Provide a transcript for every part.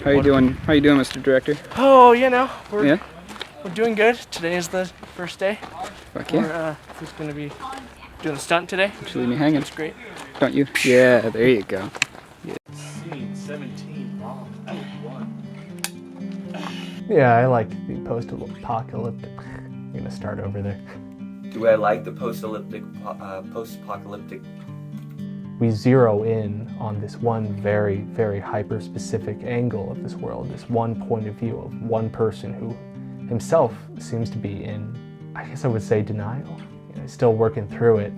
How you doing? How you doing, Mr. Director? Oh, we're doing good. Today is the first day. Fuck yeah. We're just gonna be doing a stunt today. Just leave me hanging. It's great. Don't you? Yeah, there you go. Scene 17, bomb out 1. Yeah, I like the post-apocalyptic. I'm gonna start over there. Do I like the post-apocalyptic? We zero in on this one very, very hyper-specific angle of this world, this one point of view of one person who himself seems to be in, I guess I would say, denial. He's still working through it.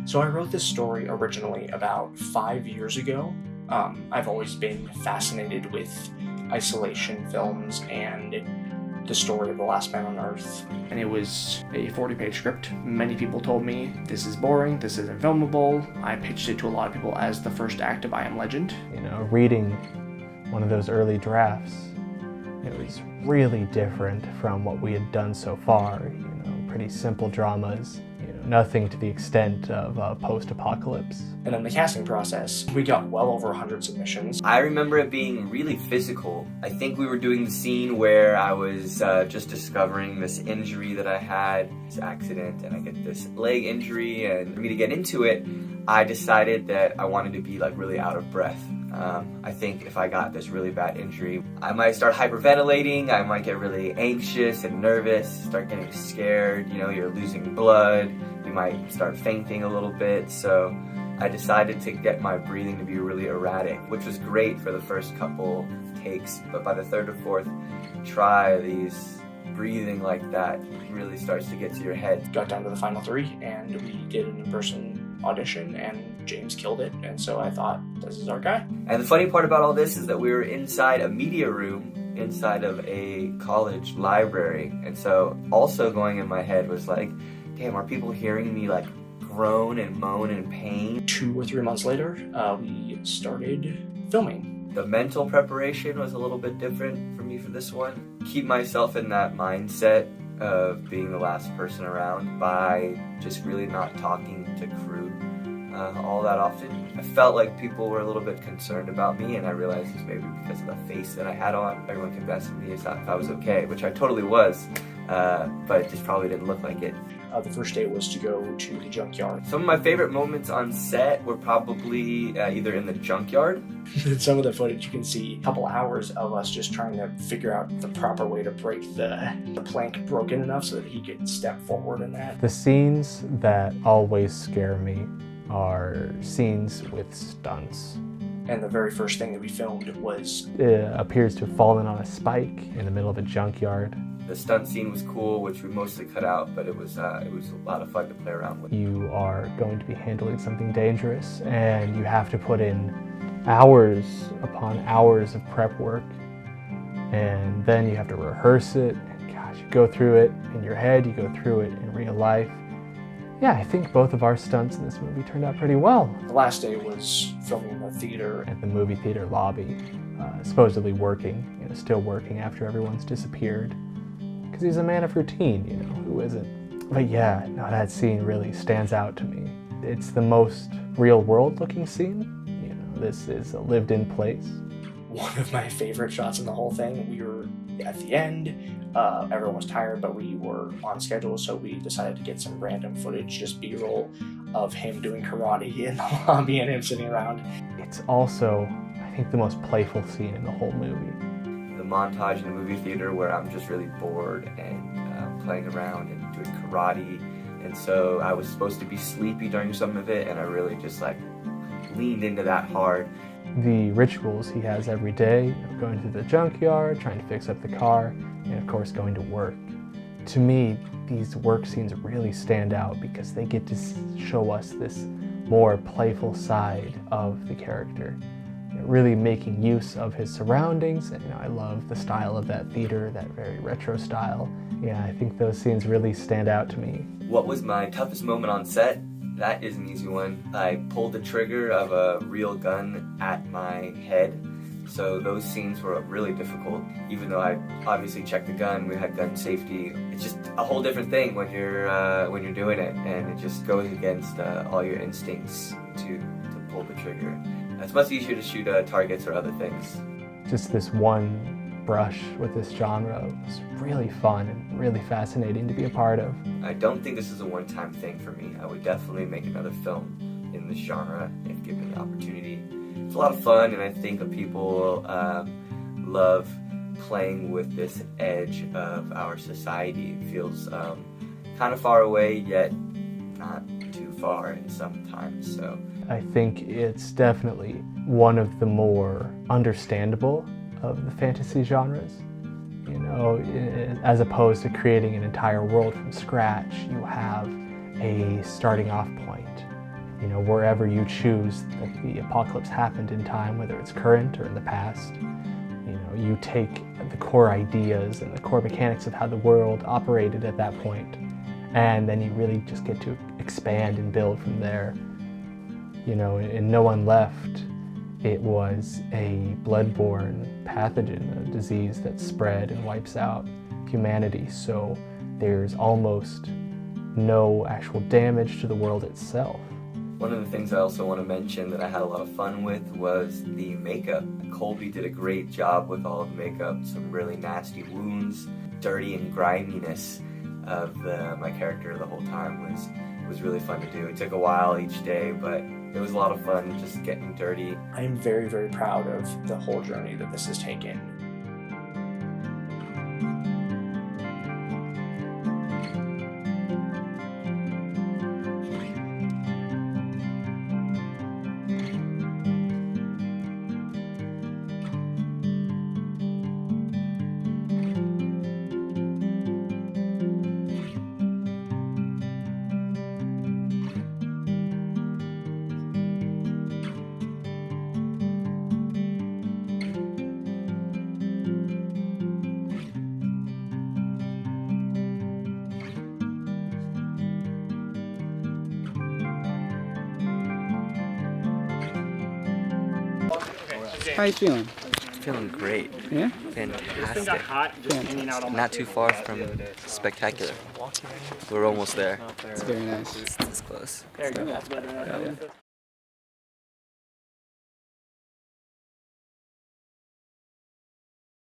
So I wrote this story originally about 5 years ago. I've always been fascinated with isolation films and the story of the last man on Earth. And it was a 40-page script. Many people told me, this is boring, this isn't filmable. I pitched it to a lot of people as the first act of I Am Legend. Reading one of those early drafts, it was really different from what we had done so far. Pretty simple dramas, nothing to the extent of post-apocalypse. And in the casting process, we got well over 100 submissions. I remember it being really physical. I think we were doing the scene where I was just discovering this injury that I had, this accident, and I get this leg injury, and for me to get into it, I decided that I wanted to be really out of breath. I think if I got this really bad injury, I might start hyperventilating, I might get really anxious and nervous, start getting scared, you're losing blood, you might start fainting a little bit, so I decided to get my breathing to be really erratic, which was great for the first couple takes, but by the third or fourth try, these breathing like that really starts to get to your head. Got down to the final 3, and we did an in-person audition, and James killed it, and so I thought, this is our guy. And the funny part about all this is that we were inside a media room, inside of a college library, and so also going in my head was like, damn, are people hearing me groan and moan in pain? 2 or 3 months later, we started filming. The mental preparation was a little bit different for me for this one. Keep myself in that mindset of being the last person around by just really not talking to crew all that often. I felt like people were a little bit concerned about me, and I realized it's maybe because of the face that I had on. Everyone kept asking me if I was okay, which I totally was, but it just probably didn't look like it. The first day was to go to the junkyard. Some of my favorite moments on set were probably either in the junkyard. Some of the footage you can see a couple hours of us just trying to figure out the proper way to break the plank broken enough so that he could step forward in that. The scenes that always scare me are scenes with stunts. And the very first thing that we filmed was... It appears to have fallen on a spike in the middle of a junkyard. The stunt scene was cool, which we mostly cut out, but it was a lot of fun to play around with. You are going to be handling something dangerous, and you have to put in hours upon hours of prep work, and then you have to rehearse it, and gosh, you go through it in your head, you go through it in real life. Yeah, I think both of our stunts in this movie turned out pretty well. The last day was filming in the theater. At the movie theater lobby, supposedly working, still working after everyone's disappeared. Because he's a man of routine, who isn't? But yeah, no, that scene really stands out to me. It's the most real-world looking scene. This is a lived-in place. One of my favorite shots in the whole thing, we were at the end, everyone was tired, but we were on schedule, so we decided to get some random footage, just B-roll, of him doing karate in the lobby and him sitting around. It's also, I think, the most playful scene in the whole movie. The montage in the movie theater where I'm just really bored and playing around and doing karate, and so I was supposed to be sleepy during some of it, and I really just leaned into that hard. The rituals he has every day, going to the junkyard, trying to fix up the car, and of course going to work. To me, these work scenes really stand out because they get to show us this more playful side of the character. Really making use of his surroundings, and I love the style of that theater, that very retro style. Yeah, I think those scenes really stand out to me. What was my toughest moment on set? That is an easy one. I pulled the trigger of a real gun at my head So those scenes were really difficult. Even though I obviously checked the gun, we had gun safety. It's just a whole different thing when you're doing it, and it just goes against all your instincts to pull the trigger. It's much easier to shoot targets or other things. Just this one brush with this genre was really fun and really fascinating to be a part of. I don't think this is a one-time thing for me. I would definitely make another film in this genre if given the opportunity. It's a lot of fun, and I think that people love playing with this edge of our society. It feels kind of far away, yet not too far in sometimes. So I think it's definitely one of the more understandable of the fantasy genres. You know, as opposed to creating an entire world from scratch, you have a starting off point. You know, wherever you choose that the apocalypse happened in time, whether it's current or in the past, you know, you take the core ideas and the core mechanics of how the world operated at that point, and then you really just get to expand and build from there. You know, in No One Left, it was a bloodborne pathogen, a disease that spread and wipes out humanity, so there's almost no actual damage to the world itself. one of the things I also want to mention that I had a lot of fun with was the makeup. Colby did a great job with all of the makeup, some really nasty wounds, dirty and griminess of my character the whole time was really fun to do. It took a while each day, but it was a lot of fun just getting dirty. I am very, very proud of the whole journey that this has taken. How you feeling? Feeling great. Yeah? Fantastic. Not too far from spectacular. We're almost there. It's very nice. It's close. Yeah.